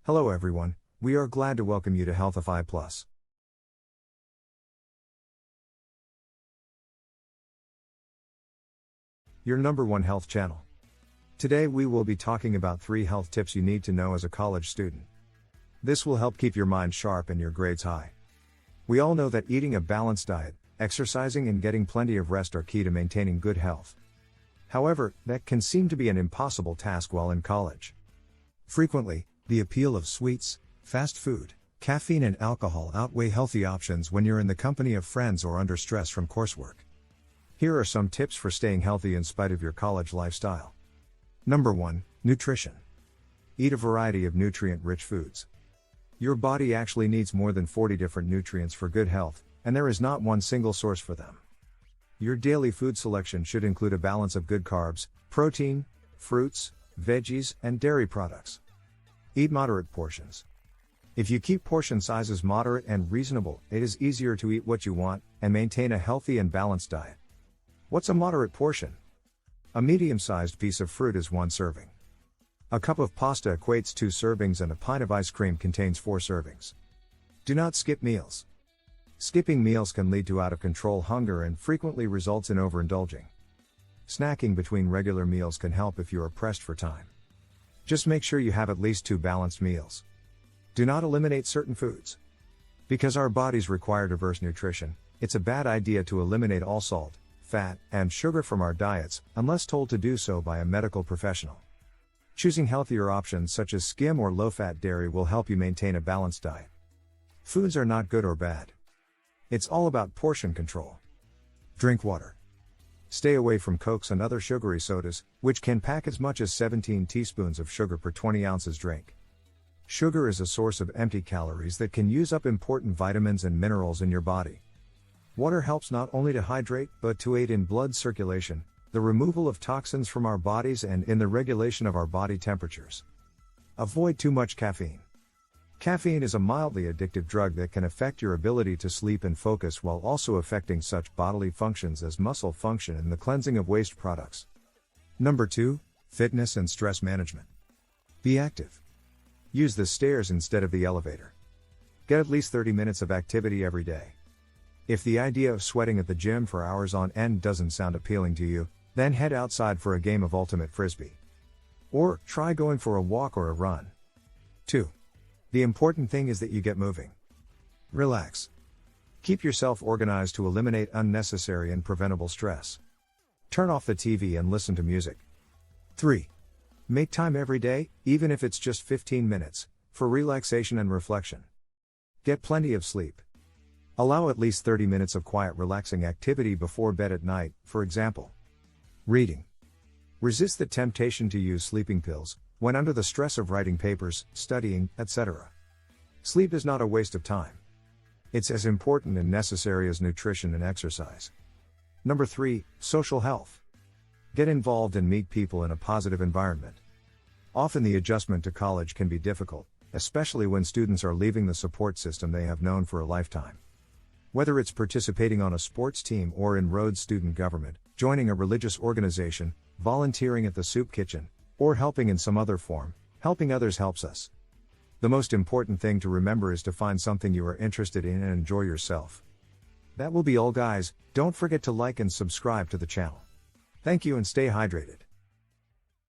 Hello everyone, we are glad to welcome you to Healthify Plus. Your number one health channel. Today we will be talking about 3 health tips you need to know as a college student. This will help keep your mind sharp and your grades high. We all know that eating a balanced diet, exercising and getting plenty of rest are key to maintaining good health. However, that can seem to be an impossible task while in college. Frequently, the appeal of sweets, fast food, caffeine and alcohol outweigh healthy options when you're in the company of friends or under stress from coursework. Here are some tips for staying healthy in spite of your college lifestyle. Number 1, nutrition. Eat a variety of nutrient-rich foods. Your body actually needs more than 40 different nutrients for good health, and there is not one single source for them. Your daily food selection should include a balance of good carbs, protein, fruits, veggies, and dairy products. Eat moderate portions. If you keep portion sizes moderate and reasonable, it is easier to eat what you want and maintain a healthy and balanced diet. What's a moderate portion? A medium-sized piece of fruit is 1 serving. A cup of pasta equates 2 servings and a pint of ice cream contains 4 servings. Do not skip meals. Skipping meals can lead to out-of-control hunger and frequently results in overindulging. Snacking between regular meals can help if you are pressed for time. Just make sure you have at least 2 balanced meals. Do not eliminate certain foods. Because our bodies require diverse nutrition, it's a bad idea to eliminate all salt, fat, and sugar from our diets, unless told to do so by a medical professional. Choosing healthier options such as skim or low-fat dairy will help you maintain a balanced diet. Foods are not good or bad. It's all about portion control. Drink water. Stay away from Cokes and other sugary sodas, which can pack as much as 17 teaspoons of sugar per 20 ounces drink. Sugar is a source of empty calories that can use up important vitamins and minerals in your body. Water helps not only to hydrate, but to aid in blood circulation, the removal of toxins from our bodies and in the regulation of our body temperatures. Avoid too much caffeine. Caffeine is a mildly addictive drug that can affect your ability to sleep and focus while also affecting such bodily functions as muscle function and the cleansing of waste products. Number 2, fitness and stress management. Be active. Use the stairs instead of the elevator. Get at least 30 minutes of activity every day. If the idea of sweating at the gym for hours on end doesn't sound appealing to you, then head outside for a game of ultimate frisbee. Or try going for a walk or a run. 2. The important thing is that you get moving. Relax. Keep yourself organized to eliminate unnecessary and preventable stress. Turn off the TV and listen to music. 3. Make time every day, even if it's just 15 minutes, for relaxation and reflection. Get plenty of sleep. Allow at least 30 minutes of quiet relaxing activity before bed at night, for example. Reading. Resist the temptation to use sleeping pills when under the stress of writing papers, studying, etc. Sleep is not a waste of time. It's as important and necessary as nutrition and exercise. Number 3, social health. Get involved and meet people in a positive environment. Often the adjustment to college can be difficult, especially when students are leaving the support system they have known for a lifetime. Whether it's participating on a sports team or in Rhodes student government, joining a religious organization, volunteering at the soup kitchen, or helping in some other form, helping others helps us. The most important thing to remember is to find something you are interested in and enjoy yourself. That will be all guys, don't forget to like and subscribe to the channel. Thank you and stay hydrated.